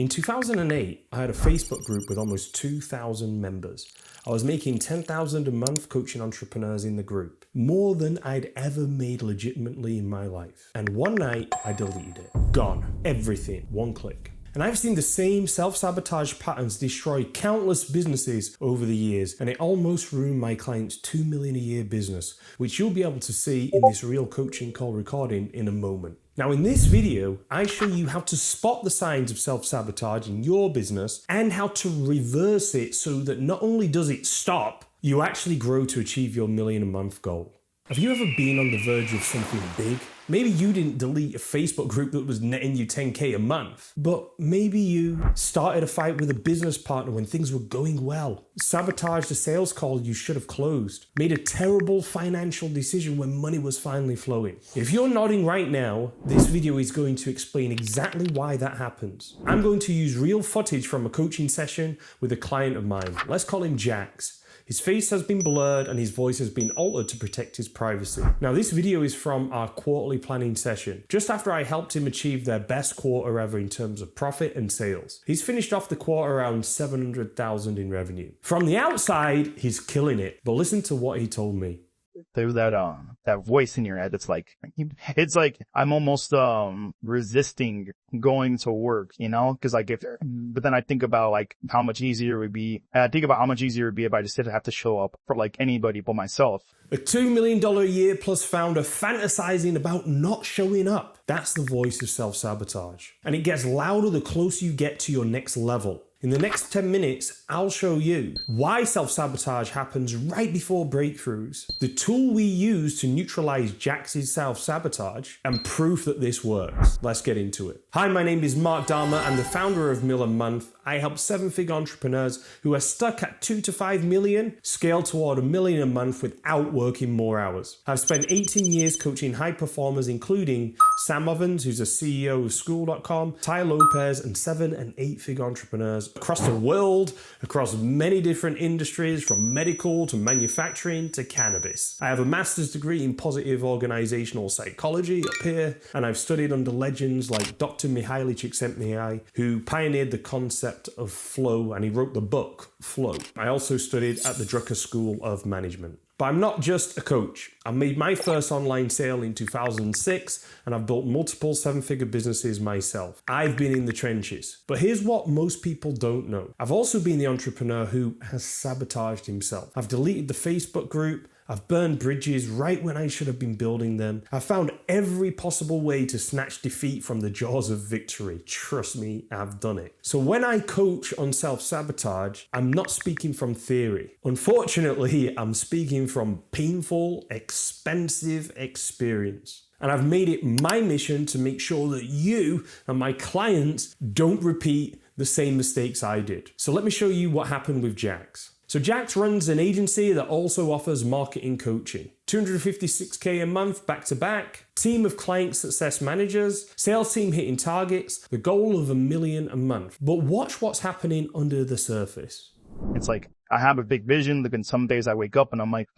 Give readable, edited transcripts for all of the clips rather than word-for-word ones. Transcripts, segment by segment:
In 2008, I had a Facebook group with almost 2,000 members. I was making $10,000 a month coaching entrepreneurs in the group, more than I'd ever made legitimately in my life. And one night, I deleted it. Gone. Everything. One click. And I've seen the same self-sabotage patterns destroy countless businesses over the years, and it almost ruined my client's $2 million a year business, which you'll be able to see in this real coaching call recording in a moment. Now in this video, I show you how to spot the signs of self-sabotage in your business and how to reverse it so that not only does it stop, you actually grow to achieve your $1 million a month goal. Have you ever been on the verge of something big? Maybe you didn't delete a Facebook group that was netting you 10K a month, but maybe you started a fight with a business partner when things were going well, sabotaged a sales call you should have closed, made a terrible financial decision when money was finally flowing. If you're nodding right now, this video is going to explain exactly why that happens. I'm going to use real footage from a coaching session with a client of mine. Let's call him Jax. His face has been blurred and his voice has been altered to protect his privacy. Now this video is from our quarterly planning session, just after I helped him achieve their best quarter ever in terms of profit and sales. He's finished off the quarter around $700,000 in revenue. From the outside, he's killing it, but listen to what he told me. There's that voice in your head. It's like I'm almost resisting going to work, cause but then I think about how much easier it would be. I think about how much easier it would be if I just didn't have to show up for anybody but myself. A $2 million a year plus founder fantasizing about not showing up. That's the voice of self-sabotage. And it gets louder the closer you get to your next level. In the next 10 minutes, I'll show you why self-sabotage happens right before breakthroughs, the tool we use to neutralize Jax's self-sabotage, and proof that this works. Let's get into it. Hi, my name is Mark Dhamma. I'm the founder of Mill a Month. I help 7-figure entrepreneurs who are stuck at 2 to 5 million scale toward $1 million a month without working more hours. I've spent 18 years coaching high performers, including Sam Ovens, who's a CEO of School.com, Ty Lopez, and 7- and 8-figure entrepreneurs across the world, across many different industries, from medical to manufacturing to cannabis. I have a master's degree in positive organizational psychology up here, and I've studied under legends like Dr. Mihaly Csikszentmihalyi, who pioneered the concept of flow, and he wrote the book Flow. I also studied at the Drucker School of Management. But I'm not just a coach. I made my first online sale in 2006, and I've built multiple 7-figure businesses myself. I've been in the trenches. But here's what most people don't know. I've also been the entrepreneur who has sabotaged himself. I've deleted the Facebook group. I've burned bridges right when I should have been building them. I've found every possible way to snatch defeat from the jaws of victory. Trust me, I've done it. So when I coach on self-sabotage, I'm not speaking from theory. Unfortunately, I'm speaking from painful, expensive experience. And I've made it my mission to make sure that you and my clients don't repeat the same mistakes I did. So let me show you what happened with Jax. So Jax runs an agency that also offers marketing coaching. $256K a month back to back, team of client success managers, sales team hitting targets, the goal of $1 million a month. But watch what's happening under the surface. It's like I have a big vision, then some days I wake up and I'm like,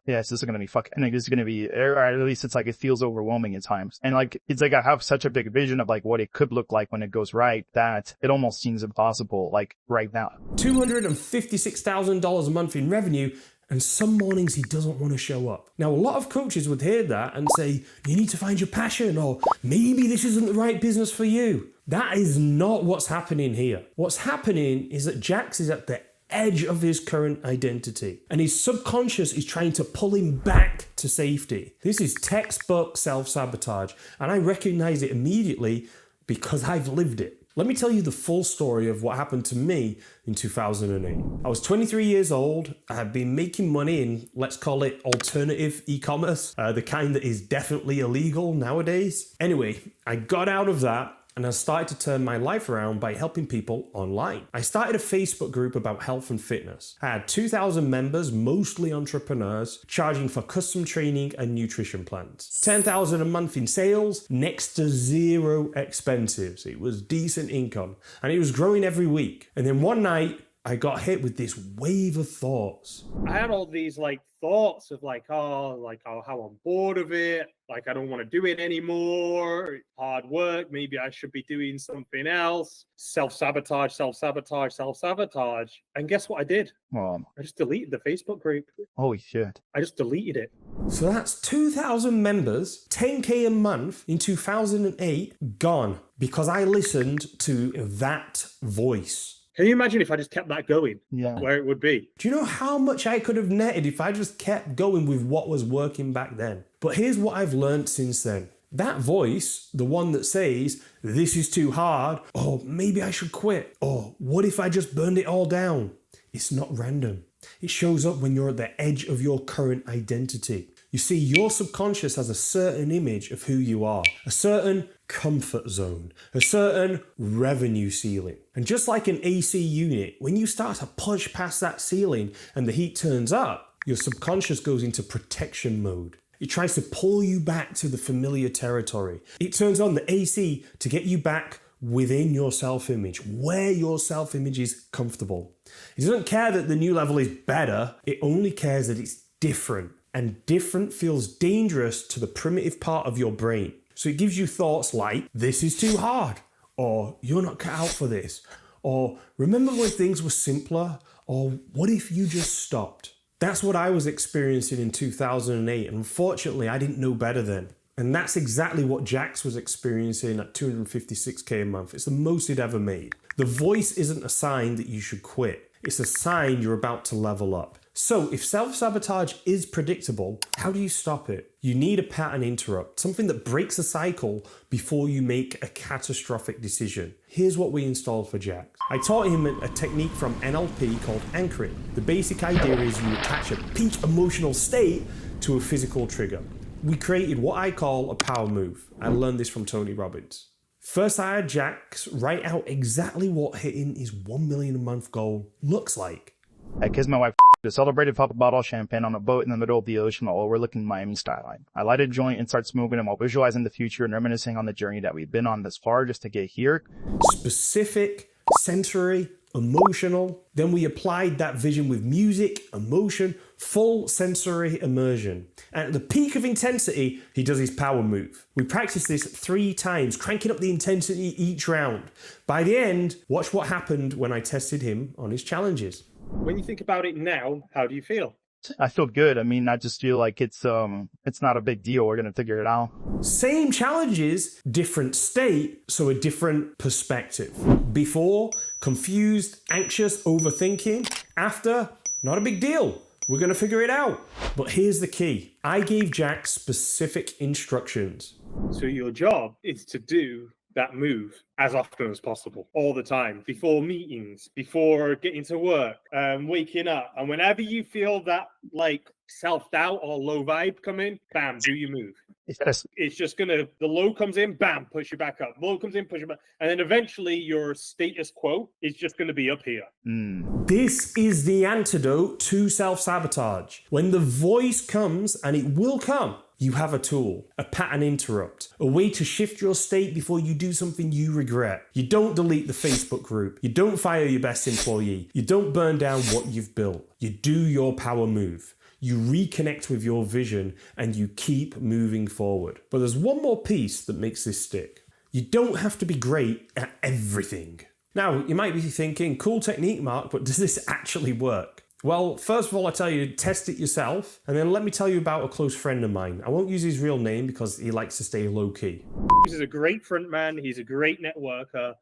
this is going to be this is going to be, or at least it's it feels overwhelming at times. And it's I have such a big vision of what it could look like when it goes right that it almost seems impossible, right now. $256,000 a month in revenue, and some mornings he doesn't want to show up. Now, a lot of coaches would hear that and say, you need to find your passion, or maybe this isn't the right business for you. That is not what's happening here. What's happening is that Jax is at the edge of his current identity, and his subconscious is trying to pull him back to safety. This is textbook self-sabotage, and I recognize it immediately because I've lived it. Let me tell you the full story of what happened to me in 2008. I was 23 years old. I had been making money in, let's call it alternative e-commerce, the kind that is definitely illegal nowadays. Anyway, I got out of that, and I started to turn my life around by helping people online. I started a Facebook group about health and fitness. I had 2,000 members, mostly entrepreneurs, charging for custom training and nutrition plans. $10,000 a month in sales, next to zero expenses. It was decent income, and it was growing every week. And then one night, I got hit with this wave of thoughts. I had all these like thoughts of how I'm bored of it. Like, I don't want to do it anymore. Hard work. Maybe I should be doing something else. Self-sabotage, self-sabotage, self-sabotage. And guess what I did? I just deleted the Facebook group. Holy shit. I just deleted it. So that's 2,000 members, 10K a month in 2008, gone because I listened to that voice. Can you imagine if I just kept that going? Yeah. Where it would be? Do you know how much I could have netted if I just kept going with what was working back then? But here's what I've learned since then. That voice, the one that says, this is too hard, or maybe I should quit, or what if I just burned it all down? It's not random. It shows up when you're at the edge of your current identity. You see, your subconscious has a certain image of who you are, a certain comfort zone, a certain revenue ceiling. And just like an AC unit, when you start to push past that ceiling and the heat turns up, your subconscious goes into protection mode. It tries to pull you back to the familiar territory. It turns on the AC to get you back within your self-image, where your self-image is comfortable. It doesn't care that the new level is better, it only cares that it's different. And different feels dangerous to the primitive part of your brain. So it gives you thoughts like, this is too hard, or you're not cut out for this, or remember when things were simpler, or what if you just stopped? That's what I was experiencing in 2008, and unfortunately I didn't know better then. And that's exactly what Jax was experiencing at 256K a month. It's the most he'd ever made. The voice isn't a sign that you should quit. It's a sign you're about to level up. So if self-sabotage is predictable, how do you stop it? You need a pattern interrupt, something that breaks a cycle before you make a catastrophic decision. Here's what we installed for Jack. I taught him a technique from NLP called anchoring. The basic idea is you attach a peak emotional state to a physical trigger. We created what I call a power move. I learned this from Tony Robbins. First, I had Jax write out exactly what hitting his 1 million a month goal looks like. I kissed my wife a celebrated pop a bottle of champagne on a boat in the middle of the ocean while overlooking Miami skyline. I light a joint and start smoking them while visualizing the future and reminiscing on the journey that we've been on this far just to get here. Specific, sensory, emotional. Then we applied that vision with music, emotion, full sensory immersion. And at the peak of intensity, he does his power move. We practiced this 3 times, cranking up the intensity each round. By the end, watch what happened when I tested him on his challenges. When you think about it now, how do you feel? I feel good. I mean, I just feel like it's not a big deal. We're going to figure it out. Same challenges, different state, so a different perspective. Before, confused, anxious, overthinking. After, not a big deal. We're going to figure it out. But here's the key. I gave Jack specific instructions. So your job is to do that move as often as possible, all the time, before meetings, before getting to work, waking up. And whenever you feel that like self-doubt or low vibe come in, bam, do your move. It's just gonna, the low comes in, bam, push you back up. Low comes in, push you back. And then eventually your status quo is just gonna be up here. This is the antidote to self-sabotage. When the voice comes, and it will come, you have a tool, a pattern interrupt, a way to shift your state before you do something you regret. You don't delete the Facebook group. You don't fire your best employee. You don't burn down what you've built. You do your power move. You reconnect with your vision and you keep moving forward. But there's one more piece that makes this stick. You don't have to be great at everything. Now, you might be thinking, cool technique, Mark, but does this actually work? Well, first of all, I tell you to test it yourself, and then let me tell you about a close friend of mine. I won't use his real name because he likes to stay low-key. He's a great front man. He's a great networker.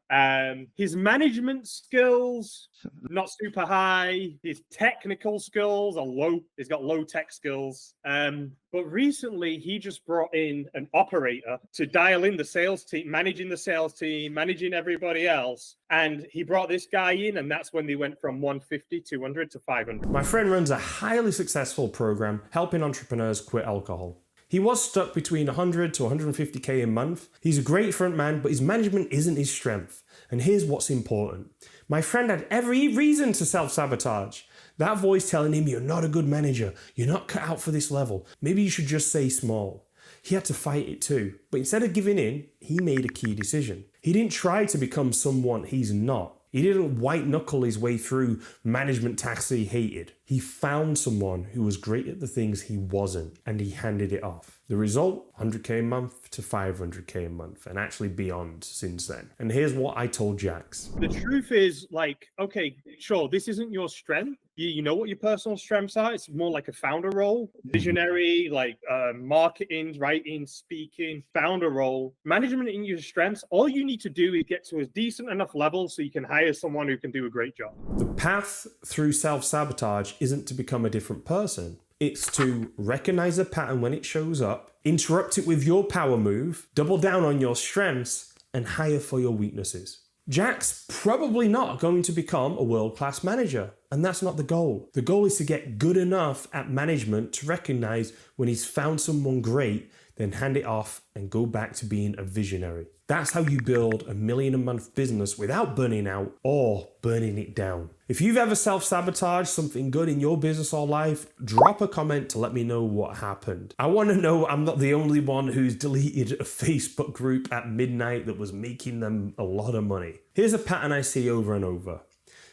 His management skills, not super high. His technical skills are low. He's got low tech skills. But recently, he just brought in an operator to dial in the sales team, managing the sales team, managing everybody else. And he brought this guy in, and that's when they went from 150, 200 to 500. My friend runs a highly successful program helping entrepreneurs quit alcohol. He was stuck between 100 to 150K a month. He's a great front man, but his management isn't his strength. And here's what's important. My friend had every reason to self-sabotage. That voice telling him, you're not a good manager. You're not cut out for this level. Maybe you should just stay small. He had to fight it too. But instead of giving in, he made a key decision. He didn't try to become someone he's not. He didn't white knuckle his way through management tasks he hated. He found someone who was great at the things he wasn't, and he handed it off. The result, 100k a month to 500k a month, and actually beyond since then. And here's what I told Jax. The truth is, like, okay, sure, this isn't your strength. You know what your personal strengths are. It's more like a founder role, visionary, like marketing, writing, speaking, founder role. Management in your strengths, all you need to do is get to a decent enough level so you can hire someone who can do a great job. The path through self-sabotage isn't to become a different person. It's to recognize a pattern when it shows up, interrupt it with your power move, double down on your strengths, and hire for your weaknesses. Jack's probably not going to become a world-class manager, and that's not the goal. The goal is to get good enough at management to recognize when he's found someone great, then hand it off and go back to being a visionary. That's how you build $1 million a month business without burning out or burning it down. If you've ever self-sabotaged something good in your business or life, drop a comment to let me know what happened. I want to know I'm not the only one who's deleted a Facebook group at midnight that was making them a lot of money. Here's a pattern I see over and over.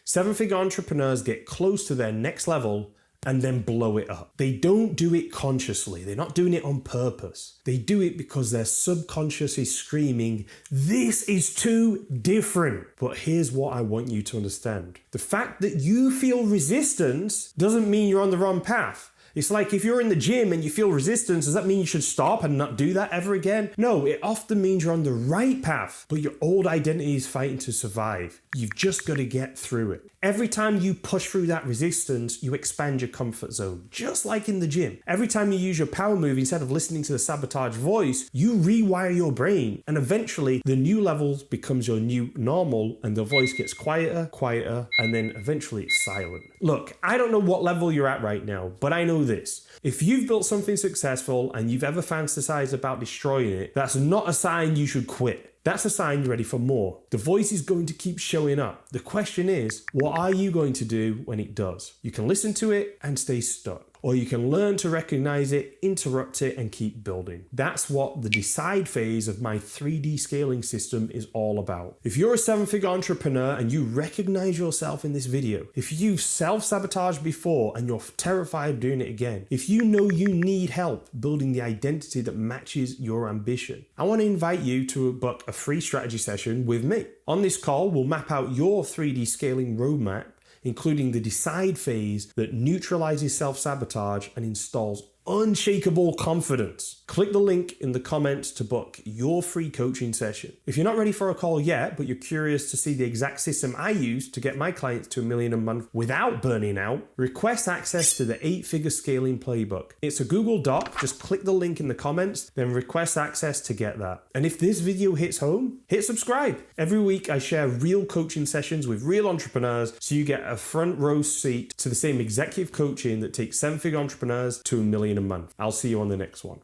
7-figure entrepreneurs get close to their next level and then blow it up. They don't do it consciously. They're not doing it on purpose. They do it because their subconscious is screaming, this is too different. But here's what I want you to understand. The fact that you feel resistance doesn't mean you're on the wrong path. It's like if you're in the gym and you feel resistance, does that mean you should stop and not do that ever again? No, it often means you're on the right path, but your old identity is fighting to survive. You've just got to get through it. Every time you push through that resistance, you expand your comfort zone, just like in the gym. Every time you use your power move, instead of listening to the sabotage voice, you rewire your brain, and eventually the new level becomes your new normal, and the voice gets quieter, and then eventually it's silent. Look, I don't know what level you're at right now, but I know this. If you've built something successful and you've ever fantasized about destroying it, that's not a sign you should quit. That's a sign you're ready for more. The voice is going to keep showing up. The question is, what are you going to do when it does? You can listen to it and stay stuck. Or you can learn to recognize it, interrupt it, and keep building. That's what the decide phase of my 3D scaling system is all about. If you're a 7-figure entrepreneur and you recognize yourself in this video, if you've self-sabotaged before and you're terrified of doing it again, if you know you need help building the identity that matches your ambition, I want to invite you to book a free strategy session with me. On this call, we'll map out your 3D scaling roadmap, including the decide phase that neutralizes self-sabotage and installs unshakable confidence. Click the link in the comments to book your free coaching session. If you're not ready for a call yet, but you're curious to see the exact system I use to get my clients to $1 million a month without burning out, request access to the 8-figure scaling playbook. It's a Google Doc. Just click the link in the comments, then request access to get that. And if this video hits home, hit subscribe. Every week I share real coaching sessions with real entrepreneurs so you get a front row seat to the same executive coaching that takes 7-figure entrepreneurs to $1 million a month. I'll see you on the next one.